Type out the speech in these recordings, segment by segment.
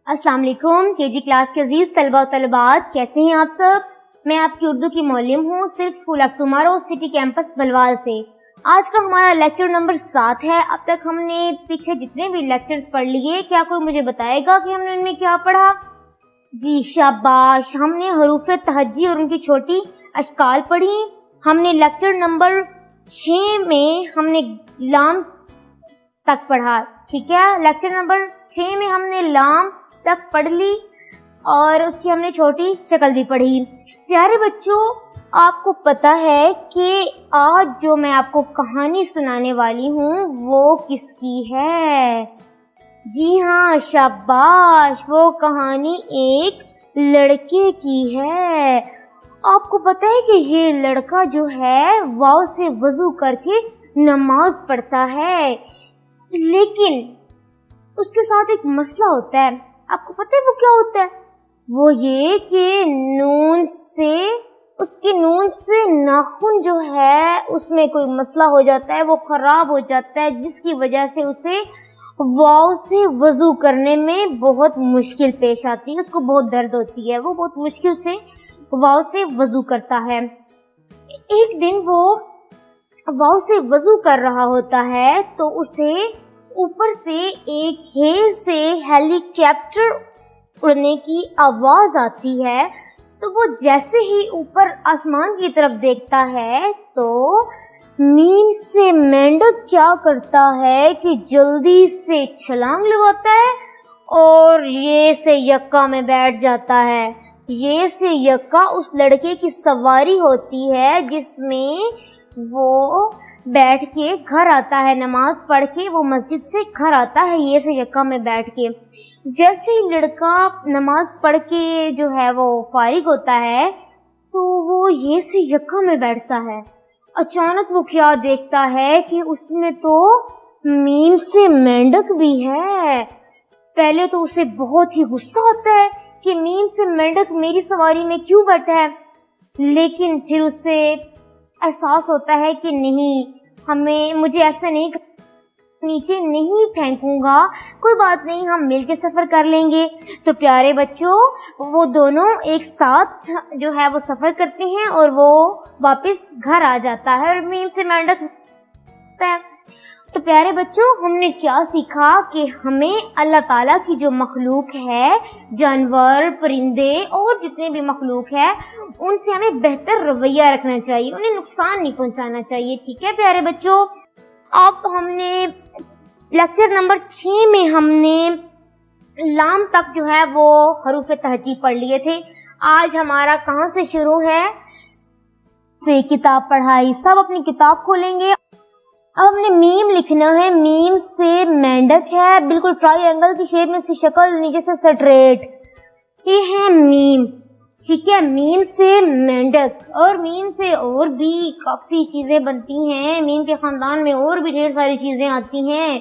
السلام علیکم KG class کے عزیز طلبہ و طالبات، کیسے ہیں آپ سب؟ میں آپ کی اردو کی معلم ہوں silk school of tomorrow city campus بلوال سے۔ آج کا ہمارا لیکچر نمبر 7 ہے۔ اب تک ہم نے پیچھے جتنے بھی لیکچرز پڑھ لیے، کیا کوئی مجھے بتائے گا کہ ہم نے ان میں کیا پڑھا؟ جی شاباش، ہم نے حروف تہجی اور ان کی چھوٹی اشکال پڑھی۔ ہم نے لیکچر نمبر 6 میں ہم نے لام تک پڑھا، ٹھیک ہے۔ لیکچر نمبر 6 میں ہم نے لام تک پڑھ لی اور اس کی ہم نے چھوٹی شکل بھی پڑھی۔ پیارے بچوں، آپ کو پتا ہے کہ آج جو میں آپ کو کہانی سنانے والی ہوں وہ کس کی ہے؟ جی ہاں شاباش، وہ کہانی ایک لڑکے کی ہے۔ آپ کو پتا ہے کہ یہ لڑکا جو ہے واو سے وضو کر کے نماز پڑھتا ہے، لیکن اس کے ساتھ ایک مسئلہ ہوتا ہے۔ آپ کو پتا ہے وہ کیا ہوتا ہے؟ وہ یہ کہ اس کے نون سے ناخن جو ہے اس میں کوئی مسئلہ ہو جاتا ہے، وہ خراب ہو جاتا ہے، جس کی وجہ سے اسے واو سے وضو کرنے میں بہت مشکل پیش آتی ہے، اس کو بہت درد ہوتی ہے، وہ بہت مشکل سے واو سے وضو کرتا ہے۔ ایک دن وہ واو سے وضو کر رہا ہوتا ہے تو اسے اوپر سے ایک ہیز سے ہیلی کاپٹر اڑنے کی آواز آتی ہے۔ تو وہ جیسے ہی اوپر آسمان کی طرف دیکھتا ہے تو میم سے مینڈک کیا کرتا ہے کہ جلدی سے چھلانگ لگاتا ہے اور یہ سے یکا میں بیٹھ جاتا ہے۔ یہ سے یکا اس لڑکے کی سواری ہوتی ہے جس میں وہ بیٹھ کے گھر آتا ہے، نماز پڑھ کے وہ مسجد سے گھر آتا ہے یہ سے یکا میں بیٹھ کے۔ جیسے ہی لڑکا نماز پڑھ کے جو ہے وہ فارغ ہوتا ہے تو وہ یہ سے یکا میں بیٹھتا ہے۔ اچانک وہ کیا دیکھتا ہے کہ اس میں تو میم سے مینڈک بھی ہے۔ پہلے تو اسے بہت ہی غصہ ہوتا ہے کہ میم سے مینڈک میری سواری میں کیوں بیٹھا ہے، لیکن پھر اسے احساس ہوتا ہے کہ نہیں، مجھے ایسا نہیں، نیچے نہیں پھینکوں گا، کوئی بات نہیں، ہم مل کے سفر کر لیں گے۔ تو پیارے بچوں، وہ دونوں ایک ساتھ جو ہے وہ سفر کرتے ہیں اور وہ واپس گھر آ جاتا ہے اور میم سے مینڈک ہے۔ تو پیارے بچوں، ہم نے کیا سیکھا کہ ہمیں اللہ تعالیٰ کی جو مخلوق ہے، جانور، پرندے اور جتنے بھی مخلوق ہے، ان سے ہمیں بہتر رویہ رکھنا چاہیے، انہیں نقصان نہیں پہنچانا چاہیے، ٹھیک ہے پیارے بچوں۔ اب ہم نے لیکچر نمبر 6 میں ہم نے لام تک جو ہے وہ حروف تہجی پڑھ لیے تھے۔ آج ہمارا کہاں سے شروع ہے؟ سے کتاب پڑھائی۔ سب اپنی کتاب کھولیں گے۔ اب ہم نے میم لکھنا ہے، میم سے مینڈک ہے، بالکل ٹرائی اینگل کی شیپ میں اس کی شکل، نیچے سے سٹریٹ، یہ ہے میم، ٹھیک ہے۔ میم سے مینڈک، اور میم سے اور بھی کافی چیزیں بنتی ہیں، میم کے خاندان میں اور بھی ڈھیر ساری چیزیں آتی ہیں۔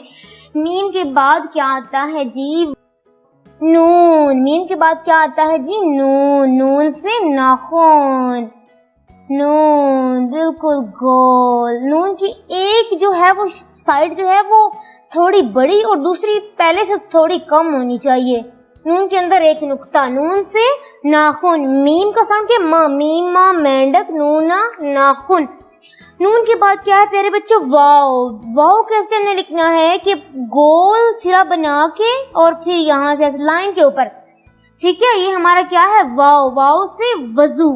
میم کے بعد کیا آتا ہے جی؟ نون۔ میم کے بعد کیا آتا ہے جی؟ نون۔ نون سے ناخن، نون، بالکل گول۔ نون کی ایک جو ہے وہ سائڈ جو ہے وہ تھوڑی بڑی اور دوسری پہلے سے تھوڑی کم ہونی چاہیے۔ نون کے اندر ایک نقطہ۔ نون سے ناخن، میم کا ساؤنڈ کیا؟ ماں، میم ماں مینڈک نونا ناخن۔ نون کے بعد کیا ہے پیارے بچوں؟ واو۔ واو کیسے ہم نے لکھنا ہے کہ گول سرا بنا کے اور پھر یہاں سے لائن کے اوپر، ٹھیک ہے۔ یہ ہمارا کیا ہے؟ واو۔ واو سے وضو۔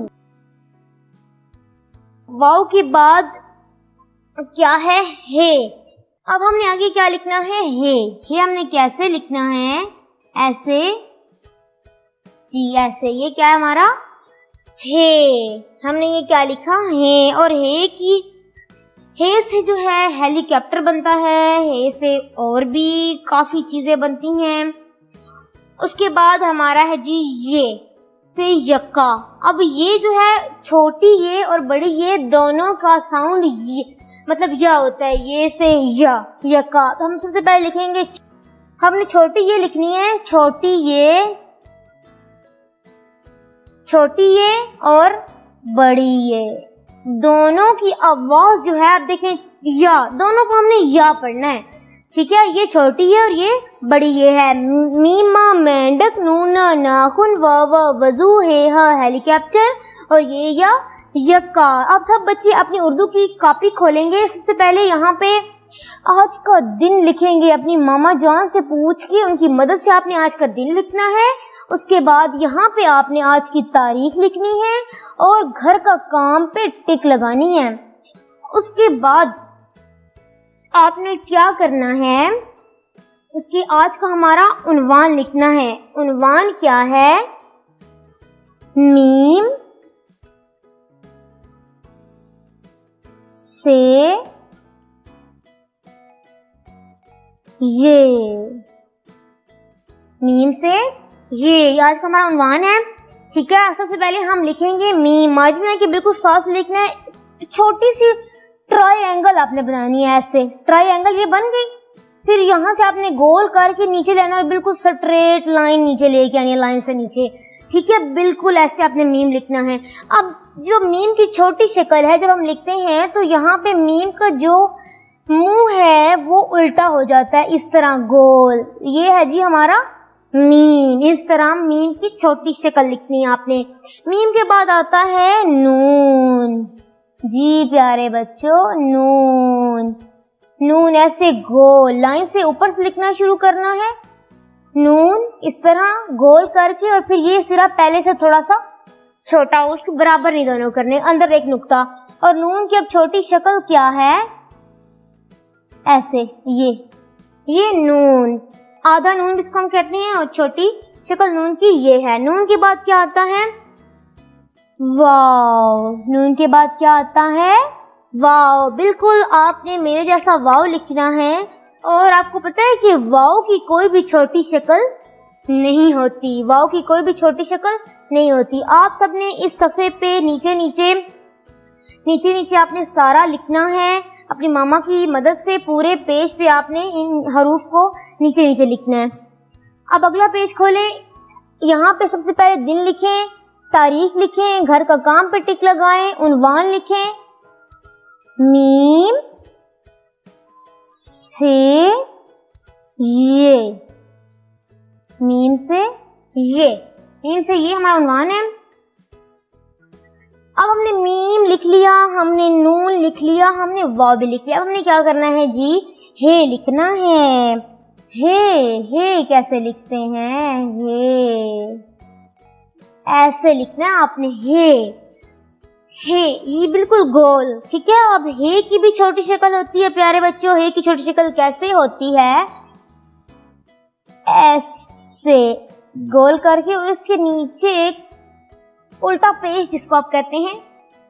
واو کے بعد کیا ہے؟ ہے۔ اب ہم نے آگے کیا لکھنا ہے؟ ہے۔ ہے ہم نے کیسے لکھنا ہے؟ ایسے، جی ایسے۔ یہ کیا ہے ہمارا؟ ہے۔ ہم نے یہ کیا لکھا؟ ہے۔ اور ہے سے جو ہے ہیلی کاپٹر بنتا ہے، ہے سے اور بھی کافی چیزیں بنتی ہیں۔ اس کے بعد ہمارا ہے جی یہ سے یکا۔ اب یہ جو ہے چھوٹی یہ اور بڑی یہ دونوں کا ساؤنڈ مطلب یا ہوتا ہے، یہ سے یا، یکا۔ تو ہم سب سے پہلے لکھیں گے، ہم نے چھوٹی یہ لکھنی ہے، چھوٹی یہ اور بڑی یہ، دونوں کی آواز جو ہے آپ دیکھیں یا، دونوں کو ہم نے یا پڑھنا ہے، ٹھیک ہے۔ یہ چھوٹی ہے اور یہ بڑی یہ ہے میما مینڈک، نون ناخن، واو وضو، ہے ہیلی کاپٹر، اور یہ یا یکا۔ اب سب بچے اپنی اردو کی کاپی کھولیں گے، سب سے پہلے یہاں پہ آج کا دن لکھیں گے، اپنی ماما جان سے پوچھ کے ان کی مدد سے آپ نے آج کا دن لکھنا ہے۔ اس کے بعد یہاں پہ آپ نے آج کی تاریخ لکھنی ہے اور گھر کا کام پہ ٹک لگانی ہے۔ اس کے بعد آپ نے کیا کرنا ہے کہ آج کا ہمارا عنوان لکھنا ہے۔ عنوان کیا ہے؟ میم سے یہ، میم سے یہ آج کا ہمارا عنوان ہے، ٹھیک ہے۔ سب سے پہلے ہم لکھیں گے میم، مارجن ہے کہ بالکل ساتھ لکھنا ہے، چھوٹی سی ٹرائی اینگل آپ نے بنانی ہے، ایسے ٹرائی اینگل یہ بن گئی، پھر یہاں سے آپ نے گول کر کے نیچے لینا ہے، بالکل سٹریٹ لائن نیچے لے کے آنی ہے، لائن سے نیچے، ٹھیک ہے، بالکل ایسے آپ نے میم لکھنا ہے۔ اب جو میم کی چھوٹی شکل ہے جب ہم لکھتے ہیں تو یہاں پہ میم کا جو منہ ہے وہ الٹا ہو جاتا ہے، اس طرح گول، یہ ہے جی ہمارا میم۔ اس طرح میم کی چھوٹی شکل لکھنی ہے آپ نے۔ میم کے بعد آتا ہے نون، جی پیارے بچوں، نون، نون ایسے گول لائن سے اوپر سے لکھنا شروع کرنا ہے، نون اس طرح گول کر کے، اور پھر یہ سرا پہلے سے تھوڑا سا چھوٹا ہو، اس کے برابر نہیں دونوں کرنے، اندر ایک نقطہ، اور نون کی اب چھوٹی شکل کیا ہے؟ ایسے، یہ نون، آدھا نون جس کو ہم کہتے ہیں، اور چھوٹی شکل نون کی یہ ہے۔ نون کے بعد کیا آتا ہے؟ واو، نون کے بعد کیا آتا ہے؟ واو، بالکل آپ نے میرے جیسا واو لکھنا ہے، اور آپ کو پتہ ہے کہ واو کی کوئی بھی چھوٹی شکل نہیں ہوتی، واو کی کوئی بھی چھوٹی شکل نہیں ہوتی۔ آپ سب نے اس صفحے پہ نیچے نیچے آپ نے سارا لکھنا ہے، اپنی ماما کی مدد سے پورے پیج پہ آپ نے ان حروف کو نیچے لکھنا ہے۔ اب اگلا پیج کھولیں، یہاں پہ سب سے پہلے دن لکھیں، تاریخ لکھیں، گھر کا کام پہ ٹک لگائیں، عنوان لکھیں، میم سے یہ، میم سے یہ ہمارا عنوان ہے۔ اب ہم نے میم لکھ لیا، ہم نے نون لکھ لیا، ہم نے واو بھی لکھ لیا، اب ہم نے کیا کرنا ہے جی؟ ہے لکھنا ہے۔ ہے کیسے لکھتے ہیں؟ ہے ایسے لکھنا ہے آپ نے، ہے یہ بالکل گول، ٹھیک ہے۔ اب ہے کی بھی چھوٹی شکل ہوتی ہے پیارے بچوں، ہے کی چھوٹی شکل کیسے ہوتی ہے؟ ایسے گول کر کے، اور اس کے نیچے ایک الٹا پیج جس کو آپ کہتے ہیں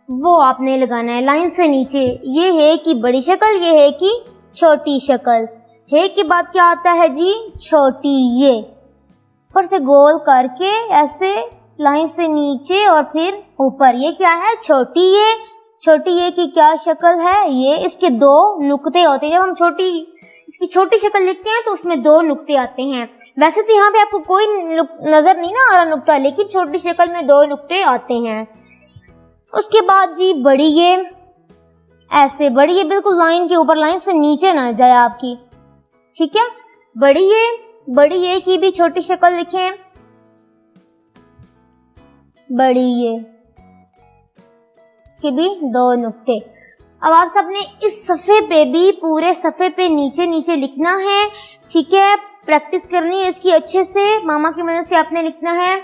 وہ آپ نے لگانا ہے لائن سے نیچے۔ یہ ہے کی بڑی شکل، یہ ہے کی چھوٹی شکل۔ ہے کے بعد کیا آتا ہے جی؟ چھوٹی یہ، اوپر سے گول کر کے ایسے لائن سے نیچے اور پھر اوپر، یہ کیا ہے؟ چھوٹی یہ کی کیا شکل ہے؟ یہ اس کے دو نقطے ہوتے ہیں، جب ہم اس کی چھوٹی شکل لکھتے ہیں تو اس میں دو نقطے آتے ہیں۔ ویسے تو یہاں پہ آپ کو کوئی نظر نہیں نہ آ رہا نقطہ، لیکن چھوٹی شکل میں دو نقطے آتے ہیں۔ اس کے بعد جی بڑی یہ، ایسے بڑی یہ بالکل لائن کے اوپر، لائن سے نیچے نہ جائے آپ کی، ٹھیک ہے۔ بڑی یہ کی بھی چھوٹی شکل لکھیں، بڑی یہ، اس کے بھی دو نقطے۔ اب آپ سب نے اس صفحے پہ بھی، پورے صفحے پہ نیچے لکھنا ہے، ٹھیک ہے، پریکٹس کرنی ہے اس کی اچھے سے، ماما کی مدد سے آپ نے لکھنا ہے۔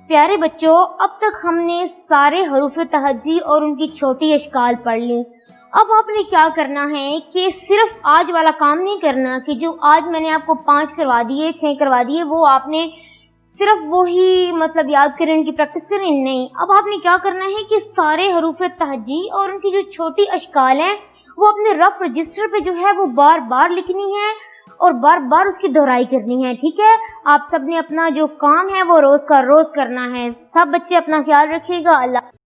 پیارے بچوں، اب تک ہم نے سارے حروف تہجی اور ان کی چھوٹی اشکال پڑھ لی۔ اب آپ نے کیا کرنا ہے کہ صرف آج والا کام نہیں کرنا کہ جو آج میں نے آپ کو 5 کروا دیے، 6 کروا دیے، وہ آپ نے صرف وہی یاد کریں، ان کی پریکٹس کریں، نہیں۔ اب آپ نے کیا کرنا ہے کہ سارے حروف تہجی اور ان کی جو چھوٹی اشکال ہیں وہ اپنے رف رجسٹر پہ جو ہے وہ بار بار لکھنی ہے اور بار بار اس کی دہرائی کرنی ہے، ٹھیک ہے۔ آپ سب نے اپنا جو کام ہے وہ روز کا روز کرنا ہے۔ سب بچے اپنا خیال رکھیے گا۔ اللہ